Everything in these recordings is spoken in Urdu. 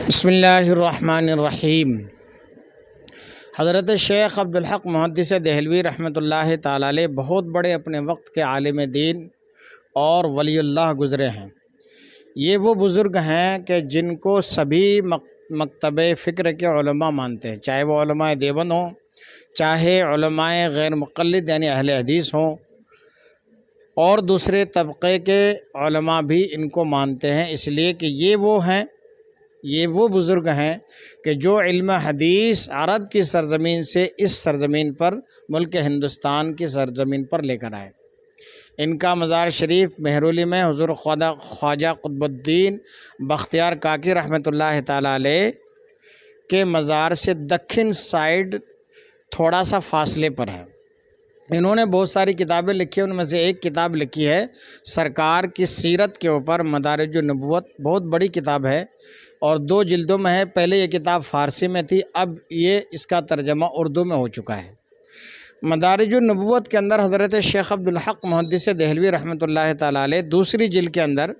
بسم اللہ الرحمن الرحیم۔ حضرت شیخ عبدالحق محدث دہلوی رحمۃ اللہ تعالیٰ علیہ بہت بڑے اپنے وقت کے عالم دین اور ولی اللہ گزرے ہیں۔ یہ وہ بزرگ ہیں کہ جن کو سبھی مکتب فکر کے علماء مانتے ہیں، چاہے وہ علماء دیوبند ہوں، چاہے علماء غیر مقلد یعنی اہل حدیث ہوں، اور دوسرے طبقے کے علماء بھی ان کو مانتے ہیں، اس لیے کہ یہ وہ بزرگ ہیں کہ جو علم حدیث عرب کی سرزمین سے اس سرزمین پر، ملک ہندوستان کی سرزمین پر لے کر آئے۔ ان کا مزار شریف مہرولی میں حضور خواجہ قطب الدین بختیار کاکی رحمۃ اللہ تعالیٰ علیہ کے مزار سے دکن سائیڈ تھوڑا سا فاصلے پر ہے۔ انہوں نے بہت ساری کتابیں لکھی، ان میں سے ایک کتاب لکھی ہے سرکار کی سیرت کے اوپر، مدارج النبوت، بہت بڑی کتاب ہے اور 2 جلدوں میں ہے۔ پہلے یہ کتاب فارسی میں تھی، اب یہ اس کا ترجمہ اردو میں ہو چکا ہے۔ مدارج النبوت کے اندر حضرت شیخ عبدالحق محدث دہلوی رحمۃ اللہ تعالیٰ علیہ دوسری جلد کے اندر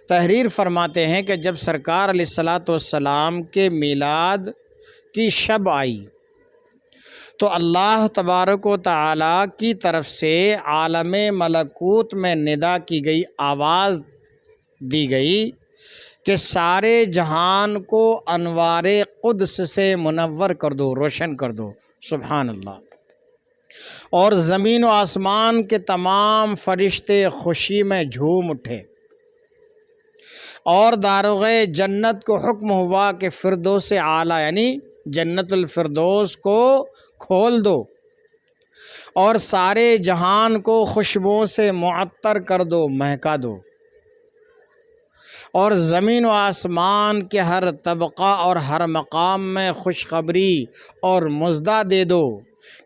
تحریر فرماتے ہیں کہ جب سرکار علیہ الصلاۃ والسلام کے میلاد کی شب آئی تو اللہ تبارک و تعالیٰ کی طرف سے عالم ملکوت میں ندا کی گئی، آواز دی گئی کہ سارے جہان کو انوار قدس سے منور کر دو، روشن کر دو، سبحان اللہ۔ اور زمین و آسمان کے تمام فرشتے خوشی میں جھوم اٹھے اور داروغ جنت کو حکم ہوا کہ فردوس اعلیٰ یعنی جنت الفردوس کو کھول دو اور سارے جہان کو خوشبوؤں سے معطر کر دو، مہکا دو، اور زمین و آسمان کے ہر طبقہ اور ہر مقام میں خوشخبری اور مژدہ دے دو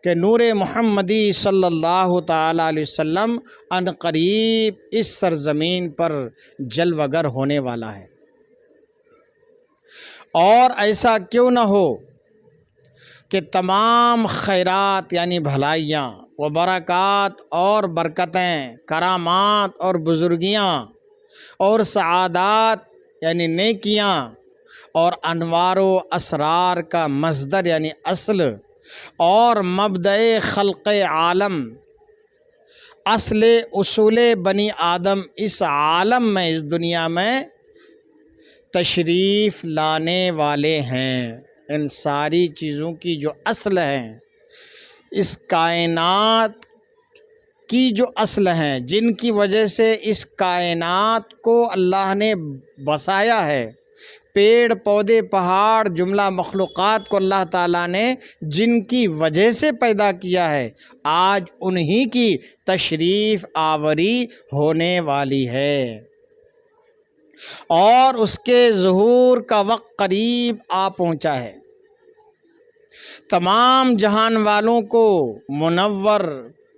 کہ نور محمدی صلی اللہ تعالیٰ علیہ وسلم ان قریب اس سرزمین پر جلوہ گر ہونے والا ہے۔ اور ایسا کیوں نہ ہو کہ تمام خیرات یعنی بھلائیاں و برکات اور برکتیں، کرامات اور بزرگیاں اور سعادات یعنی نیکیاں اور انوار و اسرار کا مصدر یعنی اصل اور مبدأ خلق عالم، اصل اصول بنی آدم اس عالم میں، اس دنیا میں تشریف لانے والے ہیں۔ ان ساری چیزوں کی جو اصل ہے، اس کائنات کی جو اصل ہیں، جن کی وجہ سے اس کائنات کو اللہ نے بسایا ہے، پیڑ پودے پہاڑ جملہ مخلوقات کو اللہ تعالیٰ نے جن کی وجہ سے پیدا کیا ہے، آج انہی کی تشریف آوری ہونے والی ہے اور اس کے ظہور کا وقت قریب آ پہنچا ہے۔ تمام جہان والوں کو منور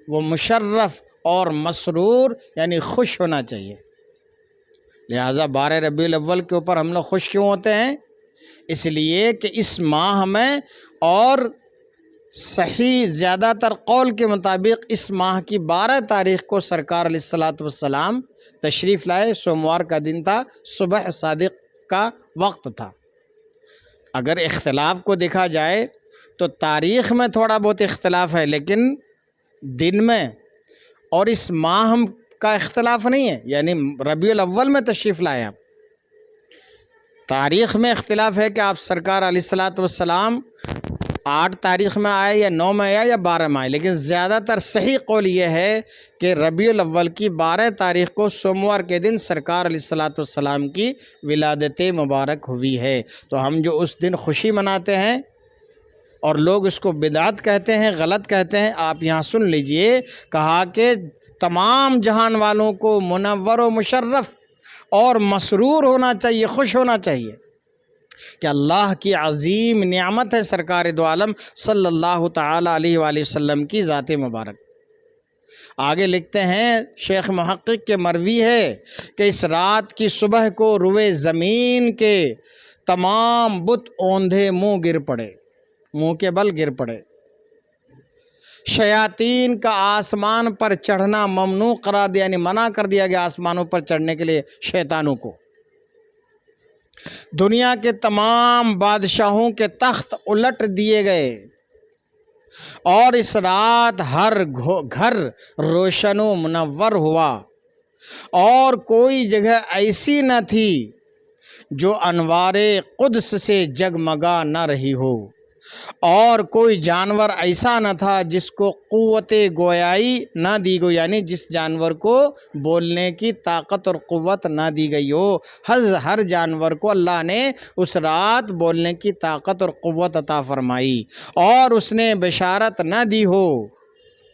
و مشرف اور مسرور یعنی خوش ہونا چاہیے۔ لہٰذا 12 ربیع الاول کے اوپر ہم لوگ خوش کیوں ہوتے ہیں؟ اس لیے کہ اس ماہ میں، اور صحیح زیادہ تر قول کے مطابق اس ماہ کی 12 تاریخ کو سرکار علیہ الصلاۃ والسلام تشریف لائے، سوموار کا دن تھا، صبح صادق کا وقت تھا۔ اگر اختلاف کو دیکھا جائے تو تاریخ میں تھوڑا بہت اختلاف ہے، لیکن دن میں اور اس ماہ کا اختلاف نہیں ہے، یعنی ربیع الاول میں تشریف لائے آپ۔ تاریخ میں اختلاف ہے کہ آپ سرکار علیہ الصلاۃ والسلام 8 تاریخ میں آئے یا 9 میں آئے یا 12 میں آئے، لیکن زیادہ تر صحیح قول یہ ہے کہ ربیع الاول کی 12 تاریخ کو سوموار کے دن سرکار علیہ الصلاۃ والسلام کی ولادت مبارک ہوئی ہے۔ تو ہم جو اس دن خوشی مناتے ہیں اور لوگ اس کو بدعت کہتے ہیں، غلط کہتے ہیں، آپ یہاں سن لیجئے، کہا کہ تمام جہان والوں کو منور و مشرف اور مسرور ہونا چاہیے، خوش ہونا چاہیے کہ اللہ کی عظیم نعمت ہے سرکار دو عالم صلی اللہ تعالیٰ علیہ وآلہ وسلم کی ذات مبارک۔ آگے لکھتے ہیں شیخ محقق کے مروی ہے کہ اس رات کی صبح کو روئے زمین کے تمام بت اوندھے منہ گر پڑے، منہ کے بل گر پڑے، شیاطین کا آسمان پر چڑھنا ممنوع قرار دیا، یعنی منع کر دیا گیا آسمانوں پر چڑھنے کے لیے شیطانوں کو۔ دنیا کے تمام بادشاہوں کے تخت الٹ دیے گئے اور اس رات ہر گھر روشن و منور ہوا، اور کوئی جگہ ایسی نہ تھی جو انوار قدس سے جگمگا نہ رہی ہو، اور کوئی جانور ایسا نہ تھا جس کو قوت گویائی نہ دی گئی، یعنی جس جانور کو بولنے کی طاقت اور قوت نہ دی گئی ہو۔ ہر جانور کو اللہ نے اس رات بولنے کی طاقت اور قوت عطا فرمائی، اور اس نے بشارت نہ دی ہو،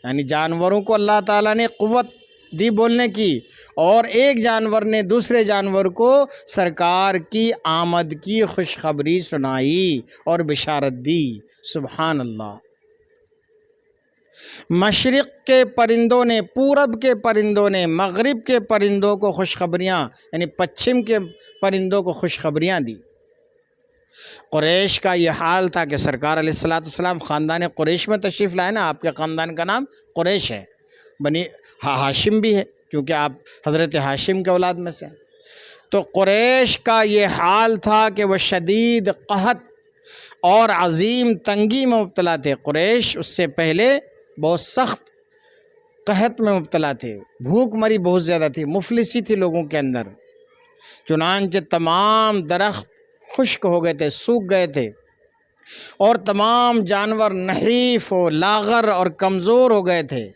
یعنی جانوروں کو اللہ تعالیٰ نے قوت دی بولنے کی، اور ایک جانور نے دوسرے جانور کو سرکار کی آمد کی خوشخبری سنائی اور بشارت دی۔ سبحان اللہ۔ مشرق کے پرندوں نے، پورب کے پرندوں نے مغرب کے پرندوں کو خوشخبریاں، یعنی پچھم کے پرندوں کو خوشخبریاں دی۔ قریش کا یہ حال تھا کہ سرکار علیہ السلام خاندان قریش میں تشریف لائے نا، آپ کے خاندان کا نام قریش ہے، بنی ہاشم بھی ہے کیونکہ آپ حضرت ہاشم کے اولاد میں سے ہیں۔ تو قریش کا یہ حال تھا کہ وہ شدید قحط اور عظیم تنگی میں مبتلا تھے۔ قریش اس سے پہلے بہت سخت قحط میں مبتلا تھے، بھوک مری بہت زیادہ تھی، مفلسی تھی لوگوں کے اندر، چنانچہ تمام درخت خشک ہو گئے تھے، سوکھ گئے تھے، اور تمام جانور نحیف و لاغر اور کمزور ہو گئے تھے۔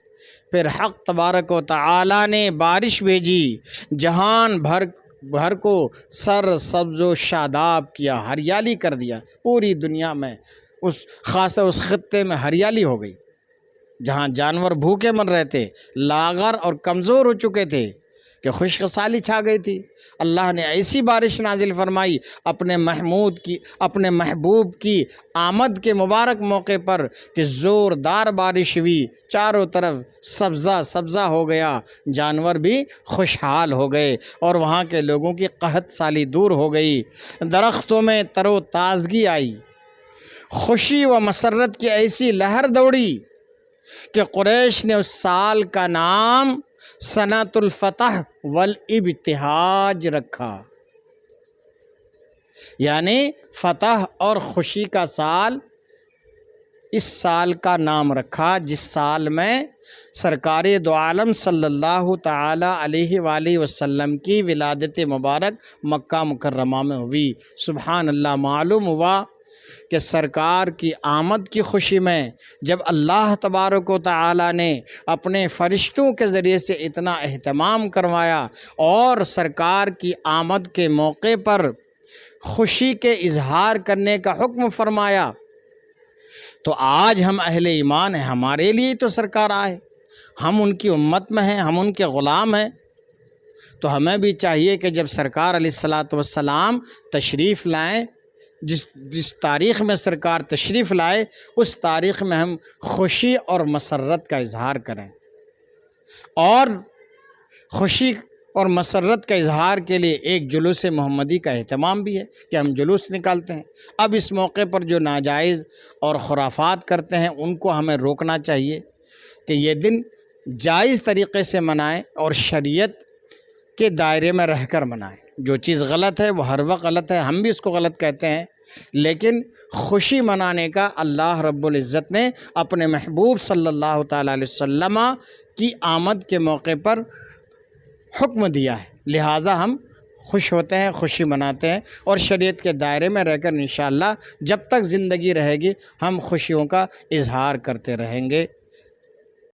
پھر حق تبارک و تعالی نے بارش بھیجی، جہان بھر کو سر سبز و شاداب کیا، ہریالی کر دیا پوری دنیا میں، خاص طور اس خطے میں ہریالی ہو گئی جہاں جانور بھوکے مر رہے تھے، لاغر اور کمزور ہو چکے تھے، کہ خشک سالی چھا گئی تھی۔ اللہ نے ایسی بارش نازل فرمائی اپنے محبوب کی آمد کے مبارک موقع پر کہ زوردار بارش ہوئی، چاروں طرف سبزہ ہو گیا، جانور بھی خوشحال ہو گئے، اور وہاں کے لوگوں کی قحط سالی دور ہو گئی، درختوں میں تر و تازگی آئی، خوشی و مسرت کی ایسی لہر دوڑی کہ قریش نے اس سال کا نام سنۃ الفتح والابتہاج رکھا، یعنی فتح اور خوشی کا سال، اس سال کا نام رکھا جس سال میں سرکار دو عالم صلی اللہ تعالی علیہ وآلہ وسلم کی ولادت مبارک مکہ مکرمہ میں ہوئی۔ سبحان اللہ۔ معلوم ہوا کہ سرکار کی آمد کی خوشی میں جب اللہ تبارک و تعالی نے اپنے فرشتوں کے ذریعے سے اتنا اہتمام کروایا اور سرکار کی آمد کے موقع پر خوشی کے اظہار کرنے کا حکم فرمایا، تو آج ہم اہل ایمان ہیں، ہمارے لیے تو سرکار آئے، ہم ان کی امت میں ہیں، ہم ان کے غلام ہیں، تو ہمیں بھی چاہیے کہ جب سرکار علیہ السلام تشریف لائیں، جس تاریخ میں سرکار تشریف لائے اس تاریخ میں ہم خوشی اور مسرت کا اظہار کریں، اور خوشی اور مسرت کا اظہار کے لیے ایک جلوس محمدی کا اہتمام بھی ہے کہ ہم جلوس نکالتے ہیں۔ اب اس موقع پر جو ناجائز اور خرافات کرتے ہیں ان کو ہمیں روکنا چاہیے کہ یہ دن جائز طریقے سے منائیں اور شریعت کے دائرے میں رہ کر منائیں۔ جو چیز غلط ہے وہ ہر وقت غلط ہے، ہم بھی اس کو غلط کہتے ہیں، لیکن خوشی منانے کا اللہ رب العزت نے اپنے محبوب صلی اللہ تعالیٰ علیہ وسلم کی آمد کے موقع پر حکم دیا ہے، لہٰذا ہم خوش ہوتے ہیں، خوشی مناتے ہیں، اور شریعت کے دائرے میں رہ کر انشاءاللہ جب تک زندگی رہے گی ہم خوشیوں کا اظہار کرتے رہیں گے۔